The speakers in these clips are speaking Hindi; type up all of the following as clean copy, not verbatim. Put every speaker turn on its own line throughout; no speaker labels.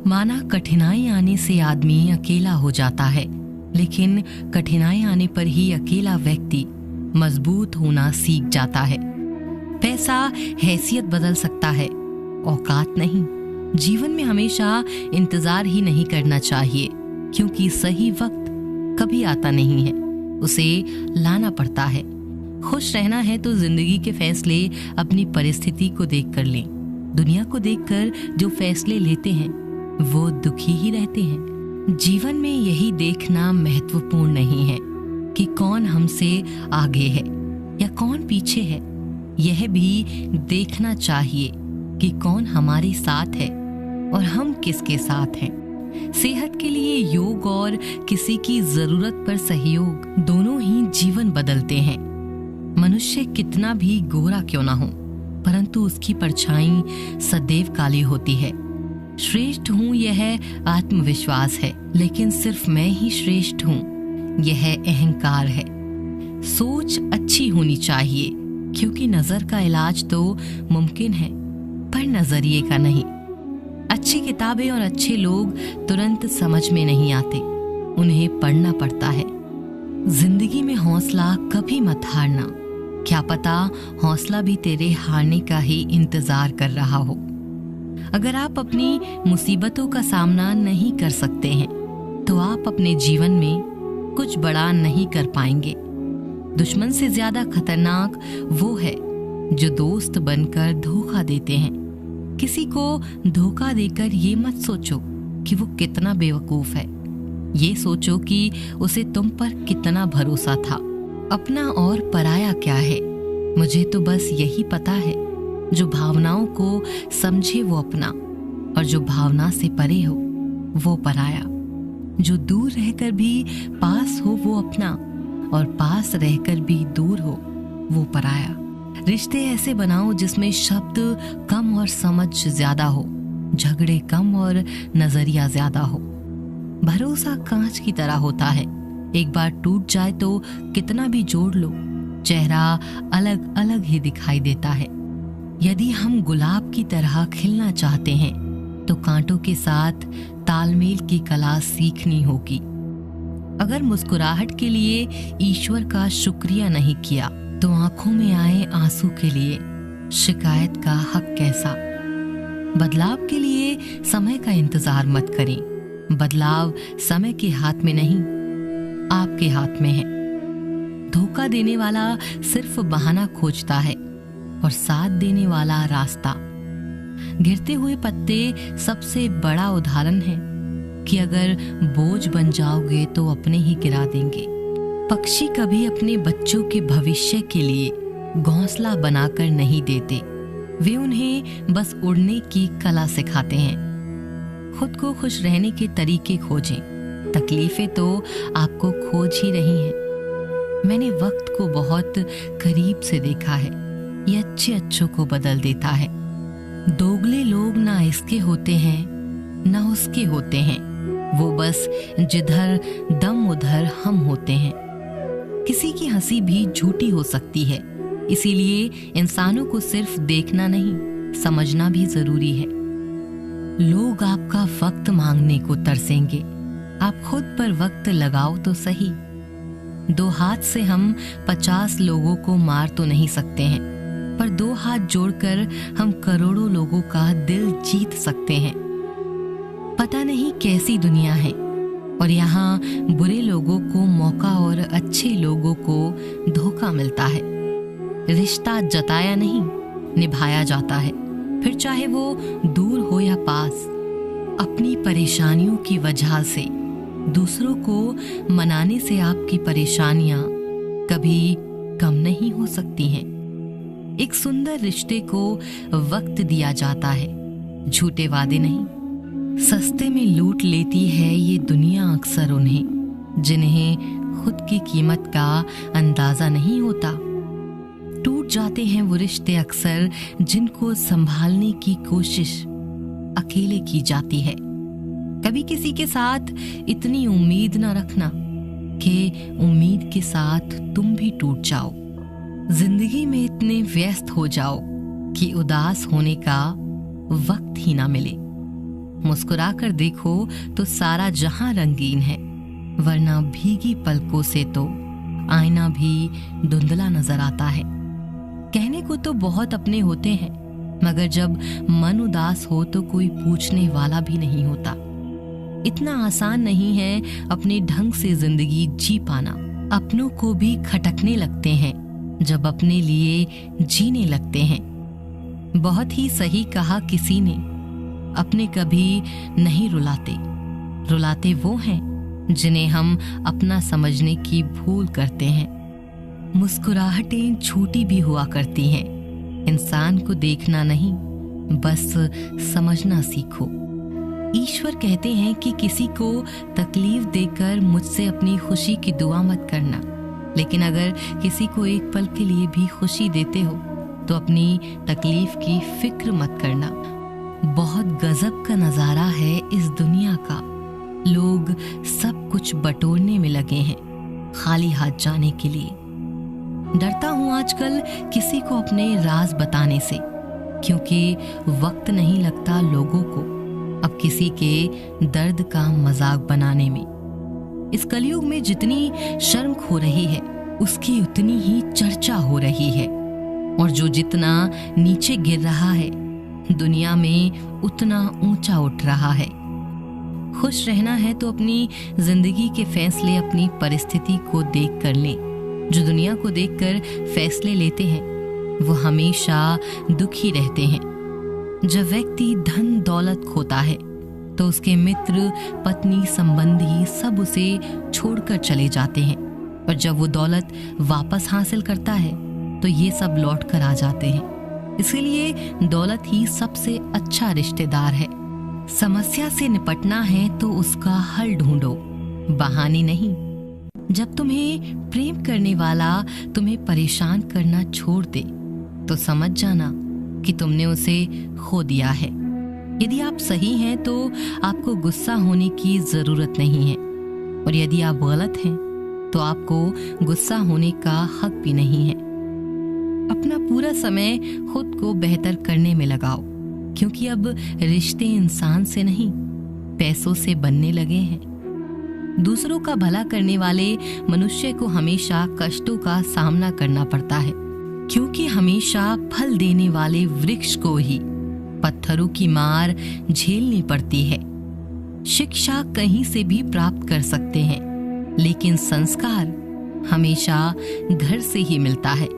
माना कठिनाई आने से आदमी अकेला हो जाता है, लेकिन कठिनाई आने पर ही अकेला व्यक्ति मजबूत होना सीख जाता है। पैसा हैसियत बदल सकता है, औकात नहीं। जीवन में हमेशा इंतजार ही नहीं करना चाहिए, क्योंकि सही वक्त कभी आता नहीं है, उसे लाना पड़ता है। खुश रहना है तो जिंदगी के फैसले अपनी परिस्थिति को देखकर लें। दुनिया को देखकर जो फैसले लेते हैं वो दुखी ही रहते हैं। जीवन में यही देखना महत्वपूर्ण नहीं है कि कौन हमसे आगे है या कौन पीछे है, यह भी देखना चाहिए कि कौन हमारे साथ है और हम किसके साथ हैं। सेहत के लिए योग और किसी की जरूरत पर सहयोग, दोनों ही जीवन बदलते हैं। मनुष्य कितना भी गोरा क्यों ना हो, परंतु उसकी परछाई सदैव काली होती है। श्रेष्ठ हूं यह आत्मविश्वास है, लेकिन सिर्फ मैं ही श्रेष्ठ हूं यह अहंकार है। सोच अच्छी होनी चाहिए, क्योंकि नजर का इलाज तो मुमकिन है, पर नजरिए का नहीं। अच्छी किताबें और अच्छे लोग तुरंत समझ में नहीं आते, उन्हें पढ़ना पड़ता है। जिंदगी में हौसला कभी मत हारना, क्या पता हौसला भी तेरे हारने का ही इंतजार कर रहा हो। अगर आप अपनी मुसीबतों का सामना नहीं कर सकते हैं तो आप अपने जीवन में कुछ बड़ा नहीं कर पाएंगे। दुश्मन से ज्यादा खतरनाक वो है जो दोस्त बनकर धोखा देते हैं। किसी को धोखा देकर ये मत सोचो कि वो कितना बेवकूफ है, ये सोचो कि उसे तुम पर कितना भरोसा था। अपना और पराया क्या है, मुझे तो बस यही पता है, जो भावनाओं को समझे वो अपना, और जो भावना से परे हो वो पराया। जो दूर रहकर भी पास हो वो अपना, और पास रहकर भी दूर हो वो पराया। रिश्ते ऐसे बनाओ जिसमें शब्द कम और समझ ज्यादा हो, झगड़े कम और नजरिया ज्यादा हो। भरोसा कांच की तरह होता है, एक बार टूट जाए तो कितना भी जोड़ लो, चेहरा अलग अलग ही दिखाई देता है। यदि हम गुलाब की तरह खिलना चाहते हैं तो कांटों के साथ तालमेल की कला सीखनी होगी। अगर मुस्कुराहट के लिए ईश्वर का शुक्रिया नहीं किया तो आंखों में आए आंसू के लिए शिकायत का हक कैसा। बदलाव के लिए समय का इंतजार मत करें, बदलाव समय के हाथ में नहीं, आपके हाथ में है। धोखा देने वाला सिर्फ बहाना खोजता है और साथ देने वाला रास्ता। गिरते हुए पत्ते सबसे बड़ा उदाहरण है कि अगर बोझ बन जाओगे तो अपने ही गिरा देंगे। पक्षी कभी अपने बच्चों के भविष्य के लिए घोंसला बनाकर नहीं देते, वे उन्हें बस उड़ने की कला सिखाते हैं। खुद को खुश रहने के तरीके खोजें, तकलीफें तो आपको खोज ही रही हैं। मैंने वक्त को बहुत करीब से देखा है, ये अच्छे अच्छों को बदल देता है। दोगले लोग ना इसके होते हैं ना उसके होते हैं, वो बस जिधर दम उधर हम होते हैं। किसी की हंसी भी झूठी हो सकती है, इसीलिए इंसानों को सिर्फ देखना नहीं समझना भी जरूरी है। लोग आपका वक्त मांगने को तरसेंगे, आप खुद पर वक्त लगाओ तो सही। 2 हाथ से हम 50 लोगों को मार तो नहीं सकते हैं, पर 2 हाथ जोड़कर हम करोड़ों लोगों का दिल जीत सकते हैं। पता नहीं कैसी दुनिया है, और यहाँ बुरे लोगों को मौका और अच्छे लोगों को धोखा मिलता है। रिश्ता जताया नहीं निभाया जाता है, फिर चाहे वो दूर हो या पास। अपनी परेशानियों की वजह से दूसरों को मनाने से आपकी परेशानियां कभी कम नहीं हो सकती हैं। एक सुंदर रिश्ते को वक्त दिया जाता है, झूठे वादे नहीं। सस्ते में लूट लेती है ये दुनिया अक्सर उन्हें जिन्हें खुद की कीमत का अंदाजा नहीं होता। टूट जाते हैं वो रिश्ते अक्सर जिनको संभालने की कोशिश अकेले की जाती है। कभी किसी के साथ इतनी उम्मीद न रखना कि उम्मीद के साथ तुम भी टूट जाओ। जिंदगी में इतने व्यस्त हो जाओ कि उदास होने का वक्त ही ना मिले। मुस्कुरा कर देखो तो सारा जहां रंगीन है, वरना भीगी पलकों से तो आईना भी धुंधला नजर आता है। कहने को तो बहुत अपने होते हैं, मगर जब मन उदास हो तो कोई पूछने वाला भी नहीं होता। इतना आसान नहीं है अपने ढंग से जिंदगी जी पाना। अपनों को भी खटकने लगते हैं जब अपने लिए जीने लगते हैं। बहुत ही सही कहा किसी ने, अपने कभी नहीं रुलाते, रुलाते वो हैं जिन्हें हम अपना समझने की भूल करते हैं। मुस्कुराहटें छोटी भी हुआ करती हैं, इंसान को देखना नहीं बस समझना सीखो। ईश्वर कहते हैं कि किसी को तकलीफ देकर मुझसे अपनी खुशी की दुआ मत करना, लेकिन अगर किसी को एक पल के लिए भी खुशी देते हो तो अपनी तकलीफ की फिक्र मत करना। बहुत गजब का नजारा है इस दुनिया का। लोग सब कुछ बटोरने में लगे हैं खाली हाथ जाने के लिए। डरता हूं आजकल किसी को अपने राज बताने से, क्योंकि वक्त नहीं लगता लोगों को अब किसी के दर्द का मजाक बनाने में। इस कलयुग में जितनी शर्म खो रही है उसकी उतनी ही चर्चा हो रही है, और जो जितना नीचे गिर रहा है दुनिया में उतना ऊंचा उठ रहा है। खुश रहना है तो अपनी जिंदगी के फैसले अपनी परिस्थिति को देख कर लें। जो दुनिया को देखकर फैसले लेते हैं वो हमेशा दुखी रहते हैं। जब व्यक्ति धन दौलत खोता है तो उसके मित्र पत्नी संबंधी सब उसे छोड़कर चले जाते हैं, और जब वो दौलत वापस हासिल करता है तो ये सब लौट कर आ जाते हैं। इसीलिए दौलत ही सबसे अच्छा रिश्तेदार है। समस्या से निपटना है तो उसका हल ढूंढो, बहाने नहीं। जब तुम्हें प्रेम करने वाला तुम्हें परेशान करना छोड़ दे तो समझ जाना कि तुमने उसे खो दिया है। यदि आप सही हैं तो आपको गुस्सा होने की जरूरत नहीं है, और यदि आप गलत हैं तो आपको गुस्सा होने का हक भी नहीं है। अपना पूरा समय खुद को बेहतर करने में लगाओ, क्योंकि अब रिश्ते इंसान से नहीं पैसों से बनने लगे हैं। दूसरों का भला करने वाले मनुष्य को हमेशा कष्टों का सामना करना पड़ता है, क्योंकि हमेशा फल देने वाले वृक्ष को ही पत्थरों की मार झेलनी पड़ती है। शिक्षा कहीं से भी प्राप्त कर सकते हैं, लेकिन संस्कार हमेशा घर से ही मिलता है।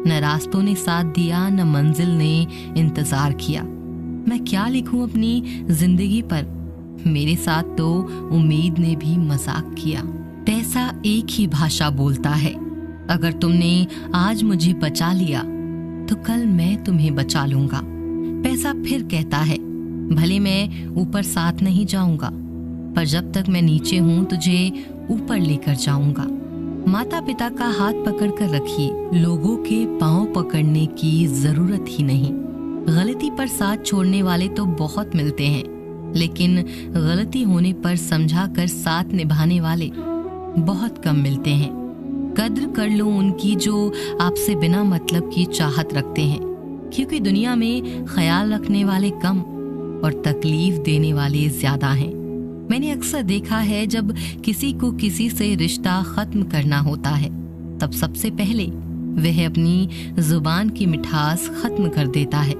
न रास्तों ने साथ दिया, न मंजिल ने इंतजार किया। मैं क्या लिखूं अपनी जिंदगी पर, मेरे साथ तो उम्मीद ने भी मजाक किया। पैसा एक ही भाषा बोलता है, अगर तुमने आज मुझे बचा लिया तो कल मैं तुम्हें बचा लूंगा। पैसा फिर कहता है, भले मैं ऊपर साथ नहीं जाऊंगा, पर जब तक मैं नीचे हूं तुझे ऊपर लेकर जाऊंगा। माता पिता का हाथ पकड़कर रखिए, लोगों के पांव पकड़ने की जरूरत ही नहीं। गलती पर साथ छोड़ने वाले तो बहुत मिलते हैं, लेकिन गलती होने पर समझाकर साथ निभाने वाले बहुत कम मिलते हैं। कद्र कर लो उनकी जो आपसे बिना मतलब की चाहत रखते हैं, क्योंकि दुनिया में ख्याल रखने वाले कम और तकलीफ देने वाले ज्यादा हैं। मैंने अक्सर देखा है जब किसी को किसी से रिश्ता खत्म करना होता है तब सबसे पहले वह अपनी जुबान की मिठास खत्म कर देता है।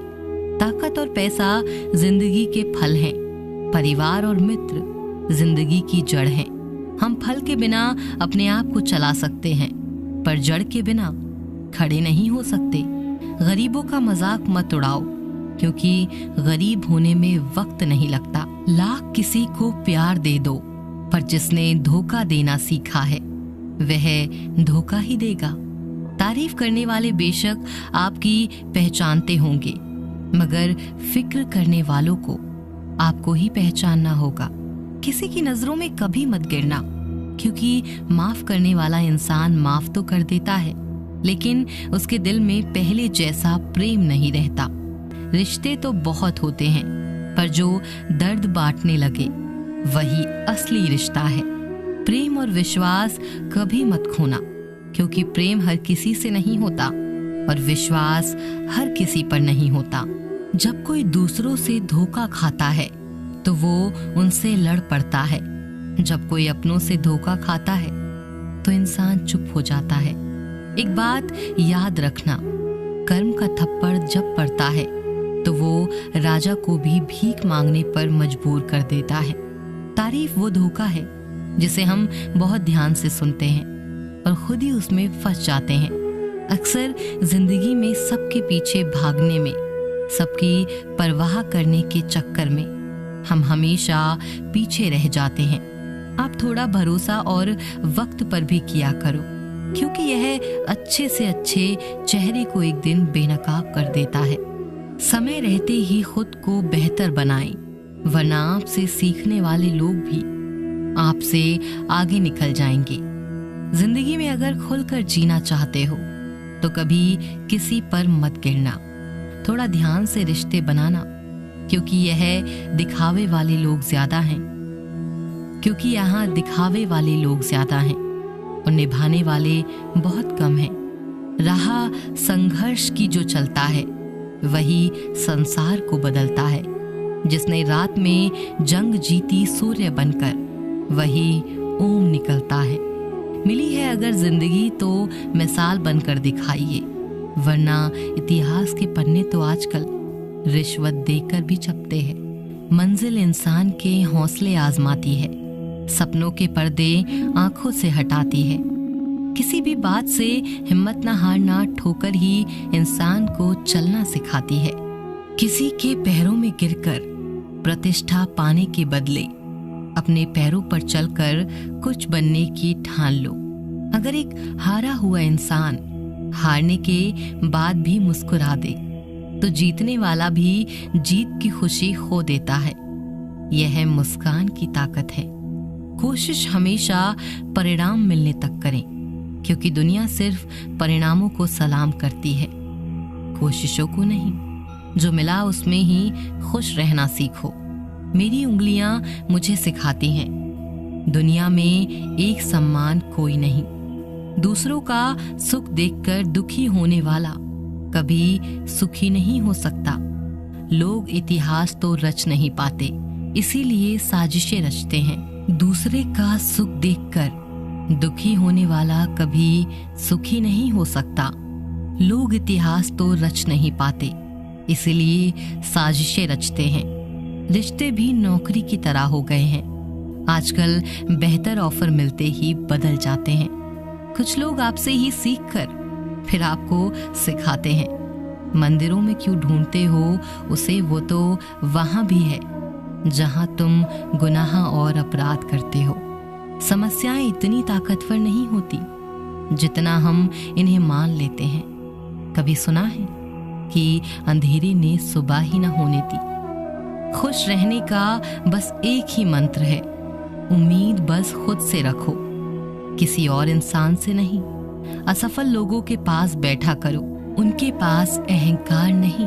ताकत और पैसा जिंदगी के फल हैं, परिवार और मित्र जिंदगी की जड़ हैं। हम फल के बिना अपने आप को चला सकते हैं, पर जड़ के बिना खड़े नहीं हो सकते। गरीबों का मजाक मत उड़ाओ, क्योंकि गरीब होने में वक्त नहीं लगता। लाख किसी को प्यार दे दो, पर जिसने धोखा देना सीखा है वह धोखा ही देगा। तारीफ करने वाले बेशक आपकी पहचानते होंगे, मगर फिक्र करने वालों को आपको ही पहचानना होगा। किसी की नजरों में कभी मत गिरना, क्योंकि माफ करने वाला इंसान माफ तो कर देता है, लेकिन उसके दिल में पहले जैसा प्रेम नहीं रहता। रिश्ते तो बहुत होते हैं, पर जो दर्द बांटने लगे वही असली रिश्ता है। प्रेम और विश्वास कभी मत खोना, क्योंकि प्रेम हर किसी से नहीं होता और विश्वास हर किसी पर नहीं होता। जब कोई दूसरों से धोखा खाता है तो वो उनसे लड़ पड़ता है। जब कोई अपनों से धोखा खाता है तो इंसान चुप हो जाता है। एक बात याद रखना, कर्म का थप्पड़ जब पड़ता है तो वो राजा को भी भीख मांगने पर मजबूर कर देता है। तारीफ वो धोखा है जिसे हम बहुत ध्यान से सुनते हैं और खुद ही उसमें फंस जाते हैं। अक्सर जिंदगी में सबके पीछे भागने में, सबकी परवाह करने के चक्कर में हम हमेशा पीछे रह जाते हैं। आप थोड़ा भरोसा और वक्त पर भी किया करो, क्योंकि यह अच्छे से अच्छे चेहरे को एक दिन बेनकाब कर देता है। समय रहते ही खुद को बेहतर बनाएं, वरना आपसे सीखने वाले लोग भी आपसे आगे निकल जाएंगे। जिंदगी में अगर खुलकर जीना चाहते हो तो कभी किसी पर मत गिरना। थोड़ा ध्यान से रिश्ते बनाना, क्योंकि यह दिखावे वाले लोग ज्यादा हैं, क्योंकि यहाँ दिखावे वाले लोग ज्यादा हैं और निभाने वाले बहुत कम हैं। राह संघर्ष की जो चलता है वही संसार को बदलता है। जिसने रात में जंग जीती सूर्य बनकर, वही ओम निकलता है। मिली है अगर जिंदगी तो मिसाल बनकर दिखाइए, वरना इतिहास के पन्ने तो आजकल रिश्वत देकर भी छपते हैं। मंजिल इंसान के हौसले आजमाती है, सपनों के पर्दे आंखों से हटाती है। किसी भी बात से हिम्मत न हारना ठोकर ही इंसान को चलना सिखाती है। किसी के पैरों में गिरकर प्रतिष्ठा पाने के बदले अपने पैरों पर चलकर कुछ बनने की ठान लो। अगर एक हारा हुआ इंसान हारने के बाद भी मुस्कुरा दे तो जीतने वाला भी जीत की खुशी खो देता है। यह मुस्कान की ताकत है। कोशिश हमेशा परिणाम मिलने तक करें, क्योंकि दुनिया सिर्फ परिणामों को सलाम करती है, कोशिशों को नहीं। जो मिला उसमें ही खुश रहना सीखो। मेरी उंगलियां मुझे सिखाती हैं, दुनिया में एक सम्मान कोई नहीं। दूसरों का सुख देखकर दुखी होने वाला कभी सुखी नहीं हो सकता। लोग इतिहास तो रच नहीं पाते, इसीलिए साजिशें रचते हैं। दूसरे का सुख देखकर दुखी होने वाला कभी सुखी नहीं हो सकता। लोग इतिहास तो रच नहीं पाते, इसीलिए साजिशें रचते हैं। रिश्ते भी नौकरी की तरह हो गए हैं। आजकल बेहतर ऑफर मिलते ही बदल जाते हैं। कुछ लोग आपसे ही सीखकर फिर आपको सिखाते हैं। मंदिरों में क्यों ढूंढते हो उसे, वो तो वहां भी है जहां तुम गुनाह और अपराध करते हो। समस्याएं इतनी ताकतवर नहीं होती जितना हम इन्हें मान लेते हैं। कभी सुना है कि अंधेरे ने सुबह ही न होने दी। खुश रहने का बस एक ही मंत्र है, उम्मीद बस खुद से रखो, किसी और इंसान से नहीं। असफल लोगों के पास बैठा करो, उनके पास अहंकार नहीं,